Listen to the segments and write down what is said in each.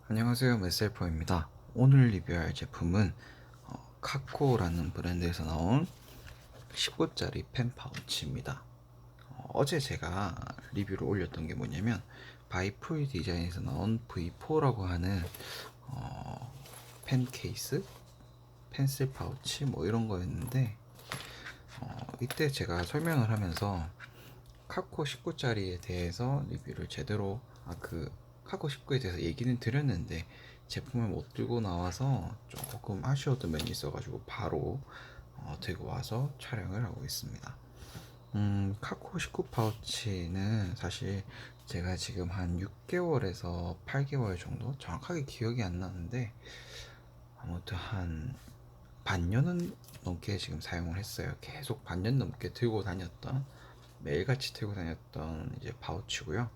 안녕하세요, 메셀퍼입니다. 오늘 리뷰할 제품은 카코라는 브랜드에서 나온 19짜리 펜 파우치입니다. 어제 제가 리뷰를 올렸던 게 뭐냐면 바이풀 디자인에서 나온 V4라고 하는 펜 케이스, 펜슬 파우치 뭐 이런 거였는데, 이때 제가 설명을 하면서 카코 19짜리에 대해서 리뷰를 제대로 카코 19에 대해서 얘기는 드렸는데 제품을 못 들고 나와서 조금 아쉬웠던 면이 있어가지고 바로 들고 와서 촬영을 하고 있습니다. 카코 19 파우치는 사실 제가 지금 한 6개월에서 8개월 정도, 정확하게 기억이 안 나는데 아무튼 한 반년은 넘게 지금 사용을 했어요. 계속 반년 넘게 들고 다녔던, 매일같이 들고 다녔던 이제 파우치고요.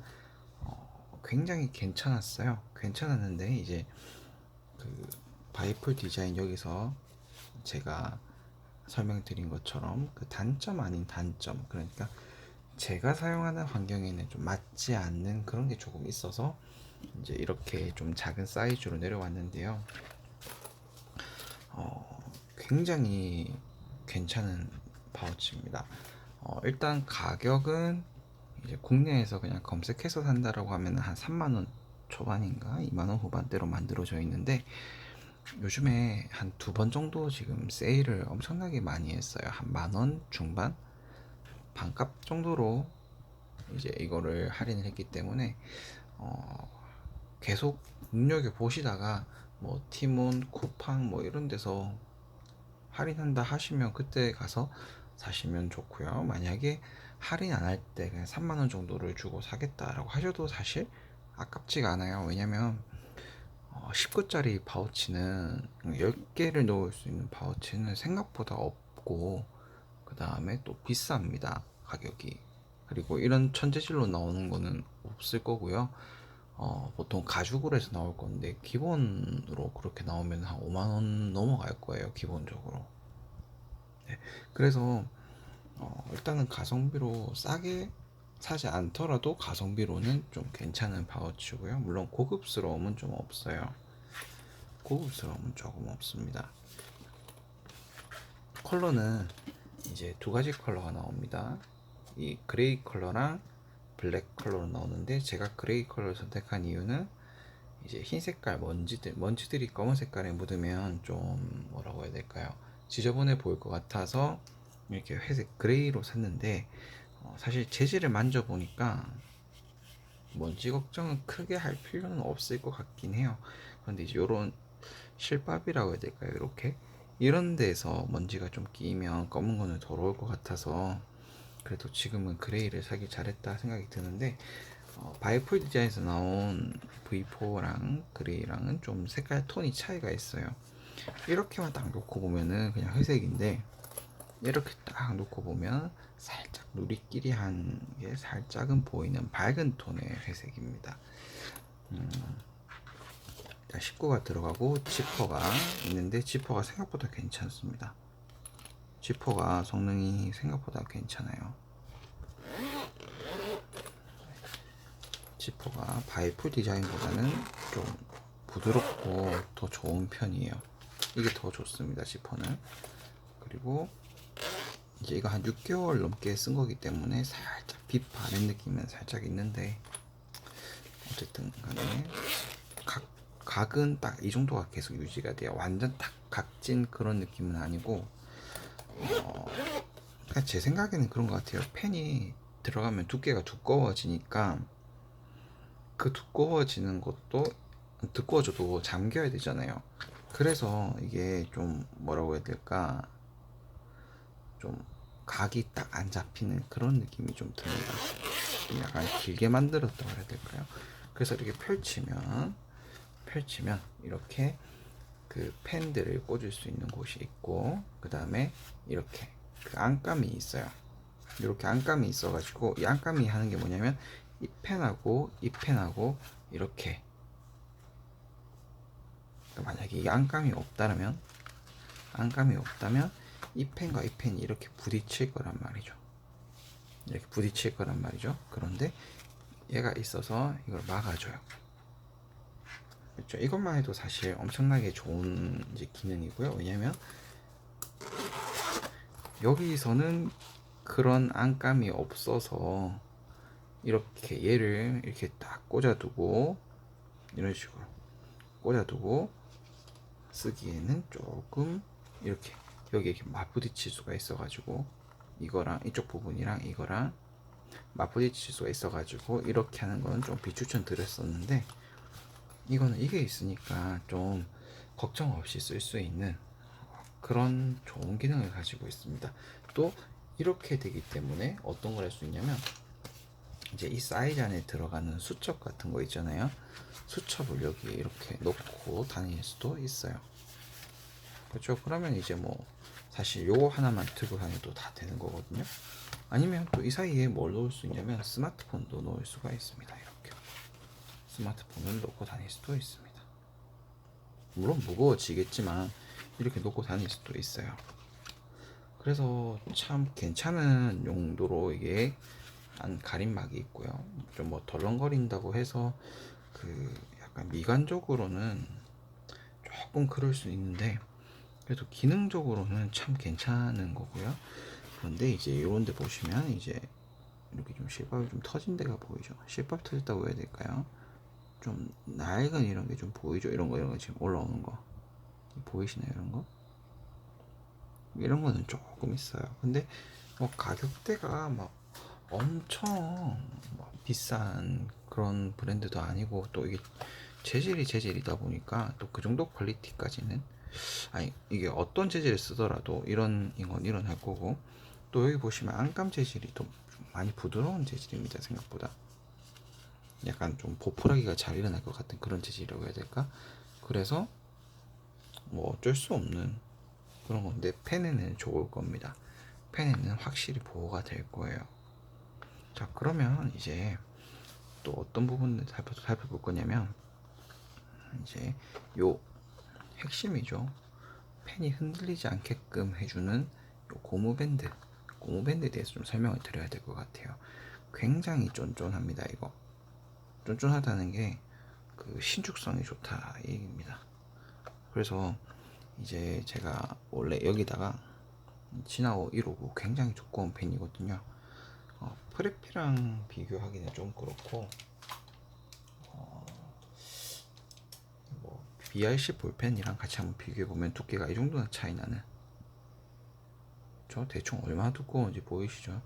굉장히 괜찮았어요. 괜찮았는데 이제 그 바이플 디자인, 여기서 제가 설명드린 것처럼 그 단점 아닌 단점, 그러니까 제가 사용하는 환경에는 좀 맞지 않는 그런 게 조금 있어서 이제 이렇게 좀 작은 사이즈로 내려왔는데요. 굉장히 괜찮은 파우치입니다. 일단 가격은 이제 국내에서 그냥 검색해서 산다라고 하면 한 3만원 초반인가 2만원 후반대로 만들어져 있는데, 요즘에 한 두 번 정도 지금 세일을 엄청나게 많이 했어요. 한 만원 중반, 반값 정도로 이제 이거를 할인을 했기 때문에 어, 계속 눈여겨 보시다가 뭐 티몬, 쿠팡 뭐 이런 데서 할인한다 하시면 그때 가서 사시면 좋고요. 만약에 할인 안 할 때 그냥 3만원 정도를 주고 사겠다라고 하셔도 사실 아깝지가 않아요. 왜냐면 19짜리 파우치는 10개를 넣을 수 있는 파우치는 생각보다 없고, 그 다음에 또 비쌉니다, 가격이. 그리고 이런 천재질로 나오는 거는 없을 거고요. 보통 가죽으로 해서 나올 건데 기본으로 그렇게 나오면 한 5만원 넘어갈 거예요, 기본적으로. 네. 그래서 일단은 가성비로 싸게 사지 않더라도 가성비로는 좀 괜찮은 파우치고요. 물론 고급스러움은 좀 없어요. 고급스러움은 조금 없습니다. 컬러는 이제 두 가지 컬러가 나옵니다. 이 그레이 컬러랑 블랙 컬러로 나오는데, 제가 그레이 컬러를 선택한 이유는 이제 흰 색깔 먼지들이 검은 색깔에 묻으면 좀 뭐라고 해야 될까요? 지저분해 보일 것 같아서 이렇게 회색 그레이로 샀는데, 사실 재질을 만져보니까 먼지 걱정은 크게 할 필요는 없을 것 같긴 해요. 그런데 이제 요런 실밥이라고 해야 될까요? 이렇게 이런 데서 먼지가 좀 끼면 검은 거는 더러울 것 같아서 그래도 지금은 그레이를 사기 잘했다 생각이 드는데, 바이폴 디자인에서 나온 V4랑 그레이랑은 좀 색깔 톤이 차이가 있어요. 이렇게만 딱 놓고 보면은 그냥 회색인데, 이렇게 딱 놓고 보면 살짝 누리끼리한 게 살짝은 보이는 밝은 톤의 회색입니다. 일단 19가 들어가고 지퍼가 있는데, 지퍼가 생각보다 괜찮습니다. 지퍼가 성능이 생각보다 괜찮아요. 지퍼가 바이프 디자인보다는 좀 부드럽고 더 좋은 편이에요. 이게 더 좋습니다, 지퍼는. 그리고 이제 이거 한 6개월 넘게 쓴 거기 때문에 살짝 빛 바랜 느낌은 살짝 있는데, 어쨌든 간에 각은 딱 이 정도가 계속 유지가 돼요. 완전 딱 각진 그런 느낌은 아니고, 그냥 제 생각에는 그런 것 같아요. 펜이 들어가면 두께가 두꺼워지니까 그 두꺼워지는 것도, 두꺼워져도 잠겨야 되잖아요. 그래서 이게 좀 뭐라고 해야 될까, 좀 각이 딱 안 잡히는 그런 느낌이 좀 듭니다. 좀 약간 길게 만들었다고 해야 될까요? 그래서 이렇게 펼치면 이렇게 그 펜들을 꽂을 수 있는 곳이 있고, 그 다음에 이렇게 그 안감이 있어요. 이렇게 안감이 있어가지고, 이 안감이 하는 게 뭐냐면 이 펜하고 이 펜하고 이렇게, 그러니까 만약에 이 안감이 없다면 이 펜과 이 펜이 이렇게 부딪힐 거란 말이죠. 이렇게 부딪힐 거란 말이죠. 그런데 얘가 있어서 이걸 막아줘요. 그렇죠. 이것만 해도 사실 엄청나게 좋은 이제 기능이고요. 왜냐면 여기서는 그런 안감이 없어서 이렇게 얘를 이렇게 딱 꽂아두고 이런 식으로 꽂아두고 쓰기에는 조금 이렇게 여기 이렇게 맞부딪힐 수가 있어가지고 이거랑 이쪽 부분이랑 이거랑 맞부딪힐 수가 있어가지고 이렇게 하는 건 좀 비추천 드렸었는데, 이거는 이게 있으니까 좀 걱정 없이 쓸 수 있는 그런 좋은 기능을 가지고 있습니다. 또 이렇게 되기 때문에 어떤 걸 할 수 있냐면, 이제 이 사이즈 안에 들어가는 수첩 같은 거 있잖아요. 수첩을 여기에 이렇게 놓고 다닐 수도 있어요. 그렇죠. 그러면 이제 뭐 사실 요거 하나만 들고 다녀도 다 되는 거거든요. 아니면 또 이 사이에 뭘 넣을 수 있냐면 스마트폰도 넣을 수가 있습니다. 이렇게 스마트폰을 놓고 다닐 수도 있습니다. 물론 무거워지겠지만 이렇게 놓고 다닐 수도 있어요. 그래서 참 괜찮은 용도로 이게 안 가림막이 있고요. 좀 뭐 덜렁거린다고 해서 그 약간 미관적으로는 조금 그럴 수 있는데, 그래도 기능적으로는 참 괜찮은 거고요. 그런데 이제 이런 데 보시면 이제 이렇게 좀 실밥이 좀 터진 데가 보이죠. 실밥 터졌다고 해야 될까요? 좀 낡은 이런 게 좀 보이죠. 이런 거 지금 올라오는 거 보이시나요? 이런 거는 조금 있어요. 근데 뭐 가격대가 막 엄청 막 비싼 그런 브랜드도 아니고, 또 이게 재질이다 보니까 또 그 정도 퀄리티까지는, 아니 이게 어떤 재질을 쓰더라도 이런 이건 일어날 거고, 또 여기 보시면 안감 재질이 또 많이 부드러운 재질입니다. 생각보다 약간 좀 보풀하기가 잘 일어날 것 같은 그런 재질이라고 해야 될까. 그래서 뭐 어쩔 수 없는 그런 건데, 펜에는 좋을 겁니다. 펜에는 확실히 보호가 될 거예요. 자, 그러면 이제 또 어떤 부분을 살펴볼 거냐면, 이제 요 핵심이죠. 펜이 흔들리지 않게끔 해주는 요 고무밴드에 대해서 좀 설명을 드려야 될 것 같아요. 굉장히 쫀쫀합니다. 이거 쫀쫀하다는 게 그 신축성이 좋다 이 얘기입니다. 그래서 이제 제가 원래 여기다가 지나오 159 굉장히 두꺼운 펜이거든요. 프레피랑 비교하기는 좀 그렇고, 뭐 BRC 볼펜이랑 같이 한번 비교해보면 두께가 이 정도나 차이 나는, 저 대충 얼마나 두꺼운지 보이시죠?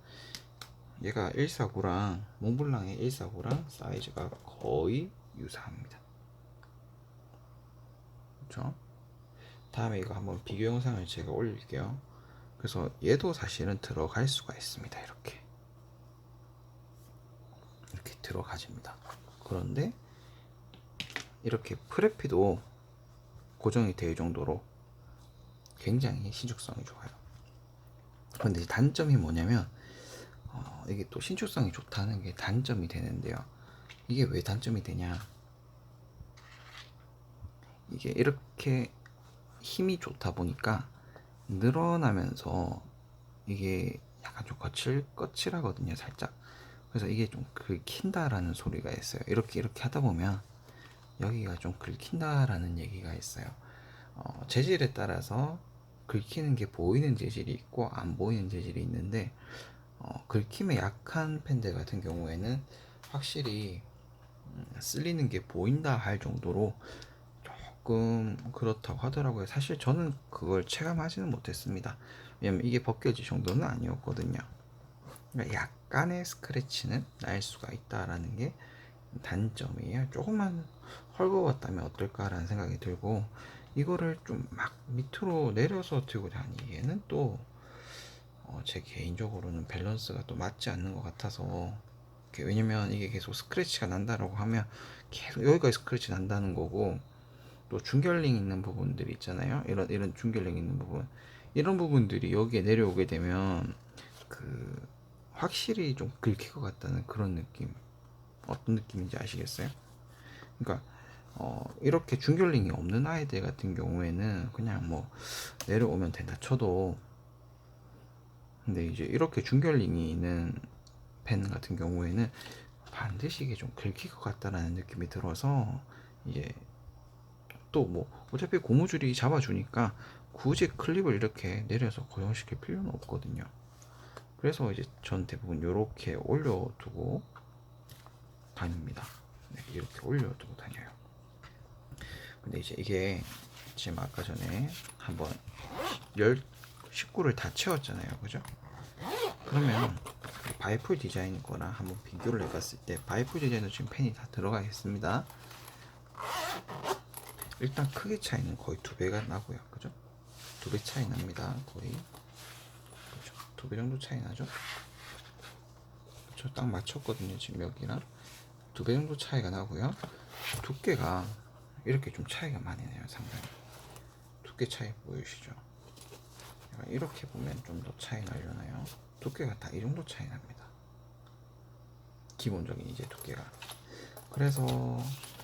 얘가 149랑 몽블랑의 149랑 사이즈가 거의 유사합니다. 그렇죠? 다음에 이거 한번 비교 영상을 제가 올릴게요. 그래서 얘도 사실은 들어갈 수가 있습니다. 이렇게 들어가집니다. 그런데 이렇게 프레피도 고정이 될 정도로 굉장히 신축성이 좋아요. 그런데 단점이 뭐냐면, 이게 또 신축성이 좋다는 게 단점이 되는데요. 이게 왜 단점이 되냐? 이게 이렇게 힘이 좋다 보니까 늘어나면서 이게 약간 좀 거칠하거든요, 살짝. 그래서 이게 좀 긁힌다라는 소리가 있어요. 이렇게 하다 보면 여기가 좀 긁힌다라는 얘기가 있어요. 재질에 따라서 긁히는 게 보이는 재질이 있고 안 보이는 재질이 있는데, 긁힘에 약한 펜들 같은 경우에는 확실히 쓸리는 게 보인다 할 정도로 조금 그렇다고 하더라고요. 사실 저는 그걸 체감하지는 못했습니다. 왜냐면 이게 벗겨질 정도는 아니었거든요. 그러니까 약간의 스크래치는 날 수가 있다라는 게 단점이에요. 조금만 헐거웠다면 어떨까라는 생각이 들고, 이거를 좀 막 밑으로 내려서 들고 다니기에는 또 제 개인적으로는 밸런스가 또 맞지 않는 것 같아서, 왜냐면 이게 계속 스크래치가 난다라고 하면 계속 여기까지 스크래치 난다는 거고, 또 중결링 있는 부분들이 있잖아요. 이런 중결링 있는 부분, 이런 부분들이 여기에 내려오게 되면 그 확실히 좀 긁힐 것 같다는 그런 느낌. 어떤 느낌인지 아시겠어요? 그러니까 이렇게 중결링이 없는 아이들 같은 경우에는 그냥 뭐 내려오면 된다 쳐도, 근데 이제 이렇게 중결링이 있는 펜 같은 경우에는 반드시 이게 좀 긁힐 것 같다라는 느낌이 들어서 이제 또 뭐 어차피 고무줄이 잡아주니까 굳이 클립을 이렇게 내려서 고정시킬 필요는 없거든요. 그래서 이제 전 대부분 이렇게 올려두고 다닙니다. 네, 이렇게 올려두고 다녀요. 근데 이제 이게 지금 아까 전에 한번 식구를 다 채웠잖아요, 그죠? 그러면 바이풀 디자인 거랑 한번 비교를 해봤을 때 바이풀 디자인도 지금 펜이 다 들어가 있습니다. 일단 크기 차이는 거의 2배가 나고요, 그죠? 2배 차이 납니다, 거의. 그죠? 2배 정도 차이 나죠? 저 딱 맞췄거든요, 지금 여기랑. 2배 정도 차이가 나고요. 두께가 이렇게 좀 차이가 많이 나요, 상당히. 두께 차이 보이시죠? 이렇게 보면 좀 더 차이 나려나요? 두께가 다 이 정도 차이 납니다. 기본적인 이제 두께가. 그래서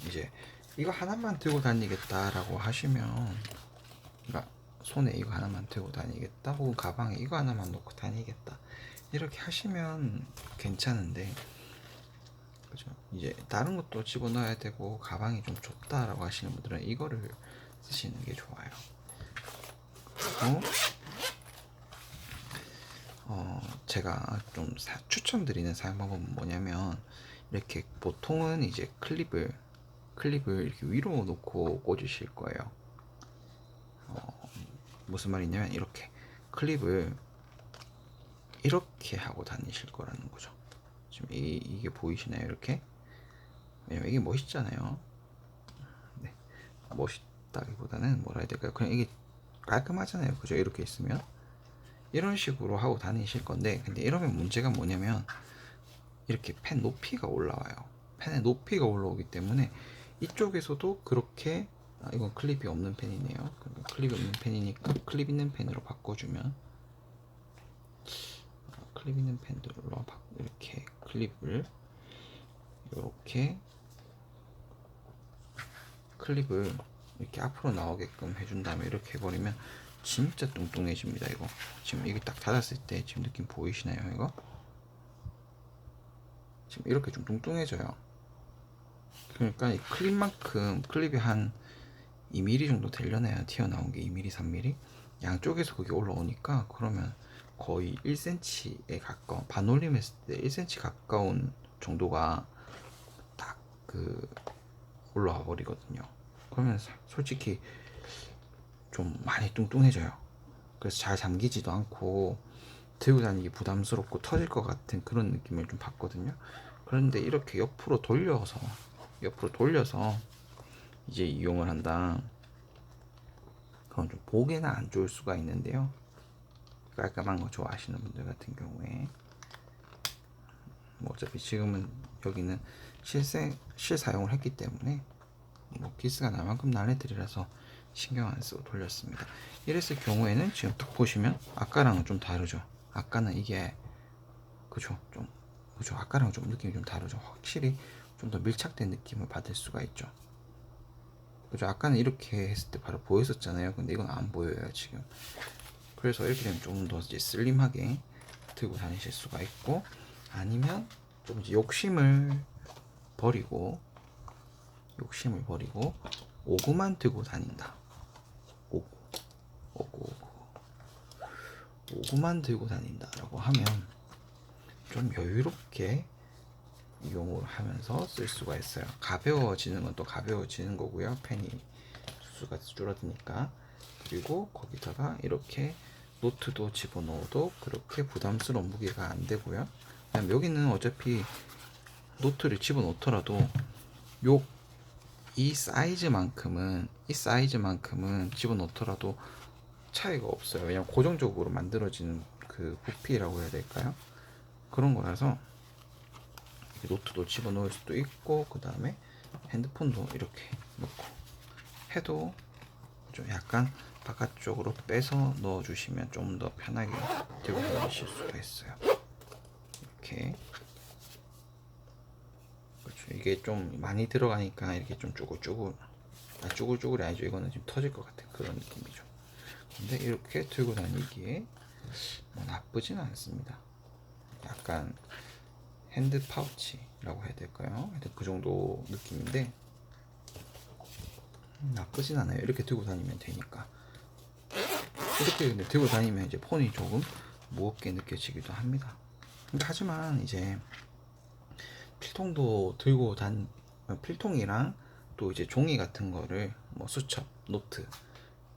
이제 이거 하나만 들고 다니겠다라고 하시면, 그러니까 손에 이거 하나만 들고 다니겠다, 혹은 가방에 이거 하나만 놓고 다니겠다, 이렇게 하시면 괜찮은데, 그죠? 이제 다른 것도 집어넣어야 되고 가방이 좀 좁다라고 하시는 분들은 이거를 쓰시는 게 좋아요. 그리고 제가 좀 추천드리는 사용 방법은 뭐냐면, 이렇게 보통은 이제 클립을 이렇게 위로 놓고 꽂으실 거예요. 무슨 말이냐면 이렇게 클립을 이렇게 하고 다니실 거라는 거죠. 지금 이게 보이시나요? 이렇게. 왜냐면 이게 멋있잖아요. 네. 멋있다기보다는 뭐라 해야 될까요? 그냥 이게 깔끔하잖아요, 그죠? 이렇게 있으면 이런 식으로 하고 다니실 건데, 근데 이러면 문제가 뭐냐면 이렇게 펜 높이가 올라와요. 펜의 높이가 올라오기 때문에 이쪽에서도 그렇게, 이건 클립이 없는 펜이네요. 클립이 없는 펜이니까 클립 있는 펜으로 바꿔주면, 클립 있는 펜으로 이렇게 클립을 이렇게 클립을 이렇게 앞으로 나오게끔 해준 다음에 이렇게 해버리면 진짜 뚱뚱해집니다. 이거 지금 이게 딱 닫았을 때 지금 느낌 보이시나요? 이거 지금 이렇게 좀 뚱뚱해져요. 그러니까 이 클립만큼, 클립이 한 2mm 정도 되려나요? 튀어나온 게 2mm, 3mm 양쪽에서 그게 올라오니까, 그러면 거의 1cm에 가까운, 반올림 했을 때 1cm 가까운 정도가 딱 올라와 버리거든요. 그러면 솔직히 좀 많이 뚱뚱해져요. 그래서 잘 잠기지도 않고 들고 다니기 부담스럽고 터질 것 같은 그런 느낌을 좀 받거든요. 그런데 이렇게 옆으로 돌려서 이제 이용을 한다, 그건 좀 보기에는 안 좋을 수가 있는데요. 깔끔한 거 좋아하시는 분들 같은 경우에 뭐 어차피 지금은 여기는 실사용을 했기 때문에 뭐 기스가 날 만큼 난 애들이라서 신경 안 쓰고 돌렸습니다. 이랬을 경우에는 지금 딱 보시면 아까랑은 좀 다르죠. 아까는 이게 그죠, 좀 그죠, 아까랑 좀 느낌이 좀 다르죠. 확실히 좀 더 밀착된 느낌을 받을 수가 있죠. 그죠? 아까는 이렇게 했을 때 바로 보였었잖아요. 근데 이건 안 보여요 지금. 그래서 이렇게 되면 좀 더 이제 슬림하게 들고 다니실 수가 있고, 아니면 좀 이제 버리고 욕심을 버리고 오구만 들고 다닌다. 오구, 오구, 오구만 들고 다닌다라고 하면 좀 여유롭게 이용을 하면서 쓸 수가 있어요. 가벼워지는 건 또 가벼워지는 거고요. 펜이 수가 줄어드니까. 그리고 거기다가 이렇게 노트도 집어넣어도 그렇게 부담스러운 무게가 안 되고요. 그다음 여기는 어차피 노트를 집어넣더라도 이 사이즈만큼은 집어넣더라도 차이가 없어요. 왜냐면 고정적으로 만들어지는 그 부피라고 해야 될까요? 그런 거라서 노트도 집어넣을 수도 있고, 그 다음에 핸드폰도 이렇게 넣고 해도 좀 약간 바깥쪽으로 빼서 넣어주시면 좀 더 편하게 들고 다니실 수가 있어요. 이렇게. 그렇죠. 이게 좀 많이 들어가니까 이렇게 좀 쭈글쭈글이 아니죠. 이거는 지금 터질 것 같은 그런 느낌이죠. 근데 이렇게 들고 다니기에 뭐 나쁘진 않습니다. 약간 핸드 파우치라고 해야 될까요? 그 정도 느낌인데, 나쁘진 않아요. 이렇게 들고 다니면 되니까. 이렇게 근데 들고 다니면 이제 폰이 조금 무겁게 느껴지기도 합니다. 근데 하지만 이제 필통도 들고 필통이랑 또 이제 종이 같은 거를 뭐 수첩, 노트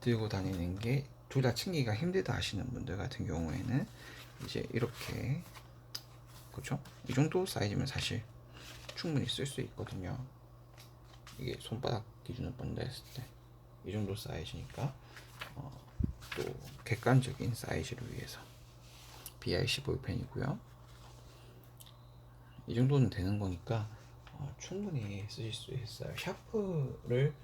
들고 다니는 게 둘 다 챙기기가 힘들다 하시는 분들 같은 경우에는 이제 이렇게, 그렇죠? 이 정도 사이즈면 사실 충분히 쓸 수 있거든요. 이게 손바닥 기준으로 본다 했을 때 이 정도 사이즈니까 또 객관적인 사이즈를 위해서 BR15 펜이고요. 이 정도는 되는 거니까 충분히 쓰실 수 있어요. 샤프를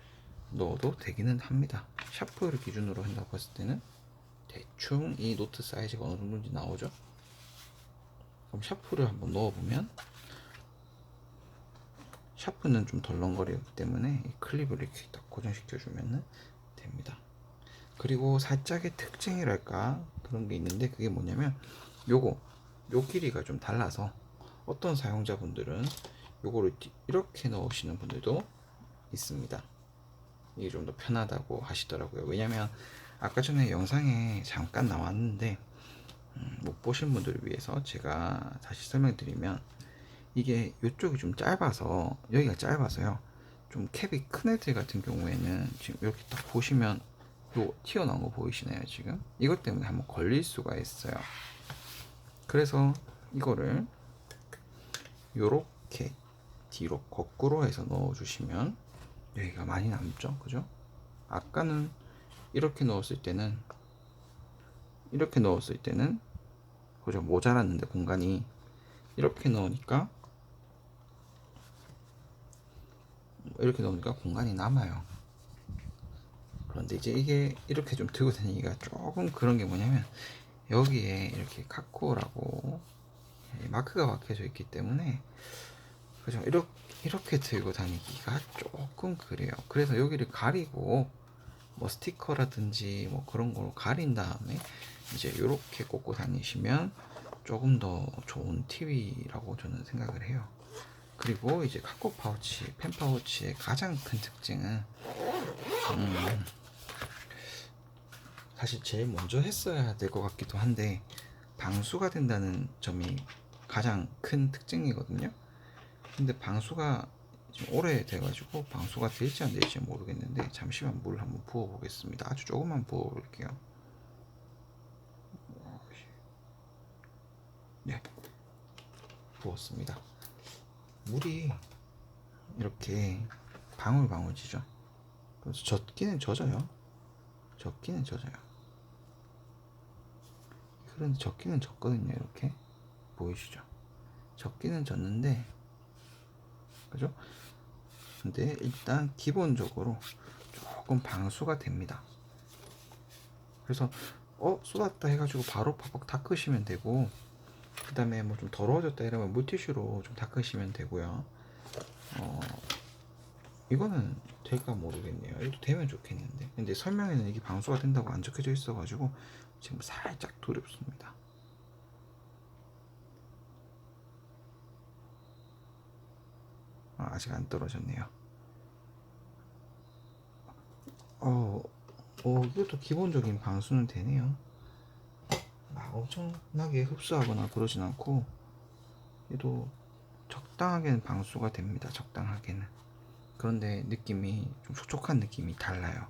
넣어도 되기는 합니다. 샤프를 기준으로 한다고 했을 때는 대충 이 노트 사이즈가 어느 정도인지 나오죠. 그럼 샤프를 한번 넣어보면, 샤프는 좀 덜렁거리기 때문에 이 클립을 이렇게 딱 고정시켜주면 됩니다. 그리고 살짝의 특징이랄까 그런 게 있는데, 그게 뭐냐면 요 길이가 좀 달라서 어떤 사용자분들은 요거를 이렇게 넣으시는 분들도 있습니다. 이게 좀 더 편하다고 하시더라고요. 왜냐면 아까 전에 영상에 잠깐 나왔는데 못 보신 분들을 위해서 제가 다시 설명드리면, 이게 이쪽이 좀 짧아서, 여기가 짧아서요, 좀 캡이 큰 애들 같은 경우에는 지금 이렇게 딱 보시면 요 튀어나온 거 보이시나요? 지금 이것 때문에 한번 걸릴 수가 있어요. 그래서 이거를 요렇게 뒤로 거꾸로 해서 넣어 주시면 여기가 많이 남죠, 그죠? 아까는 이렇게 넣었을 때는 그죠, 모자랐는데 공간이, 이렇게 넣으니까 공간이 남아요. 그런데 이제 이게 이렇게 좀 들고 다니기가 조금 그런 게 뭐냐면, 여기에 이렇게 카코라고 마크가 박혀져 있기 때문에, 그죠, 이렇게 들고 다니기가 조금 그래요. 그래서 여기를 가리고 뭐 스티커라든지 뭐 그런 걸로 가린 다음에 이제 이렇게 꽂고 다니시면 조금 더 좋은 팁이라고 저는 생각을 해요. 그리고 이제 카코 파우치, 펜 파우치의 가장 큰 특징은 사실 제일 먼저 했어야 될 것 같기도 한데, 방수가 된다는 점이 가장 큰 특징이거든요. 근데 방수가 지금 오래 돼가지고 방수가 될지 안 될지 모르겠는데, 잠시만 물을 한번 부어 보겠습니다. 아주 조금만 부어 볼게요. 네, 부었습니다. 물이 이렇게 방울방울 지죠. 그래서 젖기는 젖어요. 그런데 젖기는 젖거든요. 이렇게 보이시죠? 젖기는 젖는데, 그죠? 근데 일단 기본적으로 조금 방수가 됩니다. 그래서 쏟았다 해가지고 바로 팍팍 닦으시면 되고, 그 다음에 뭐 좀 더러워졌다 이러면 물티슈로 좀 닦으시면 되고요. 이거는 될까 모르겠네요. 이것도 되면 좋겠는데, 근데 설명에는 이게 방수가 된다고 안 적혀져 있어가지고 지금 살짝 두렵습니다. 아직 안 떨어졌네요. 이것도 기본적인 방수는 되네요. 막 엄청나게 흡수하거나 그러진 않고, 얘도 적당하게는 방수가 됩니다. 적당하게는. 그런데 느낌이 좀 촉촉한 느낌이 달라요.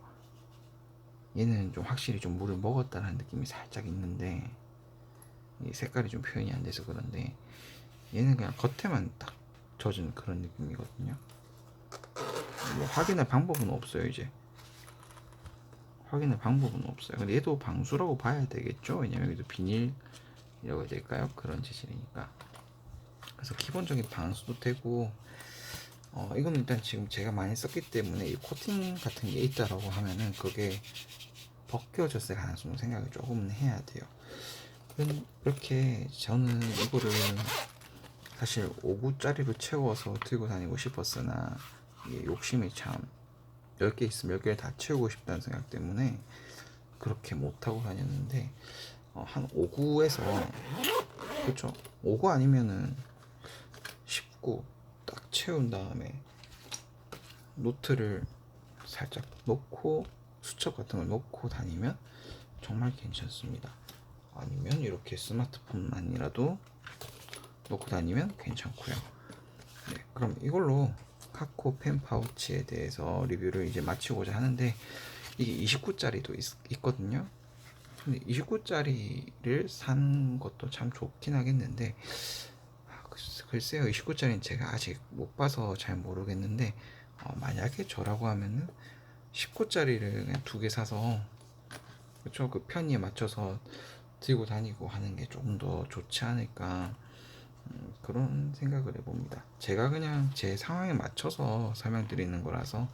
얘는 좀 확실히 좀 물을 먹었다는 느낌이 살짝 있는데, 이 색깔이 좀 표현이 안 돼서 그런데, 얘는 그냥 겉에만 딱 젖은 그런 느낌이거든요. 뭐 확인할 방법은 없어요. 이제 확인할 방법은 없어요. 근데 얘도 방수라고 봐야 되겠죠. 왜냐면 여기도 비닐이라고 해야 될까요? 그런 재질이니까. 그래서 기본적인 방수도 되고, 이거는 일단 지금 제가 많이 썼기 때문에 이 코팅 같은 게 있다라고 하면은 그게 벗겨졌을 가능성을 생각을 조금 해야 돼요. 이렇게 저는 이거를 사실 5구짜리로 채워서 들고 다니고 싶었으나, 이게 욕심이 참, 10개 있으면 10개를 다 채우고 싶다는 생각 때문에 그렇게 못하고 다녔는데, 한 5구에서, 그쵸, 5구 아니면은 10구 딱 채운 다음에 노트를 살짝 놓고 수첩 같은 걸 놓고 다니면 정말 괜찮습니다. 아니면 이렇게 스마트폰만이라도 놓고 다니면 괜찮고요. 네, 그럼 이걸로 카코 펜 파우치에 대해서 리뷰를 이제 마치고자 하는데, 이게 29짜리도 있거든요. 근데 29짜리를 산 것도 참 좋긴 하겠는데, 글쎄요, 29짜리는 제가 아직 못 봐서 잘 모르겠는데, 만약에 저라고 하면은 19짜리를 그냥 두 개 사서, 그쵸, 그 편의에 맞춰서 들고 다니고 하는 게 조금 더 좋지 않을까, 그런 생각을 해봅니다. 제가 그냥 제 상황에 맞춰서 설명드리는 거라서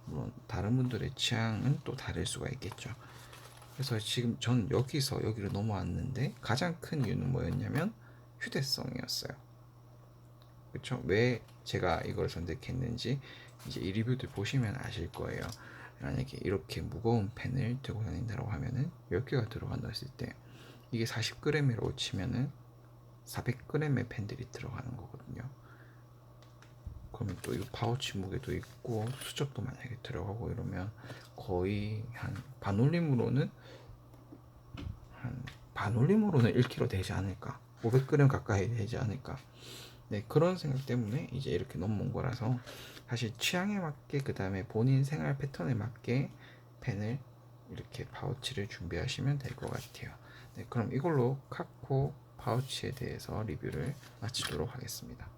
물론 다른 분들의 취향은 또 다를 수가 있겠죠. 그래서 지금 전 여기서 여기로 넘어왔는데 가장 큰 이유는 뭐였냐면 휴대성이었어요. 그쵸? 왜 제가 이걸 선택했는지 이제 이 리뷰들 보시면 아실 거예요. 만약에 이렇게 무거운 펜을 들고 다닌다고 하면은 10개가 들어간다 했을 때 이게 40g으로 치면은 400g의 펜들이 들어가는 거거든요. 그러면 또 이 파우치 무게도 있고 수첩도 만약에 들어가고 이러면 거의 한 반올림으로는 1kg 되지 않을까, 500g 가까이 되지 않을까. 네, 그런 생각 때문에 이제 이렇게 넘어온 거라서 사실 취향에 맞게, 그 다음에 본인 생활 패턴에 맞게 펜을 이렇게 파우치를 준비하시면 될 것 같아요. 네, 그럼 이걸로 카코 파우치에 대해서 리뷰를 마치도록 하겠습니다.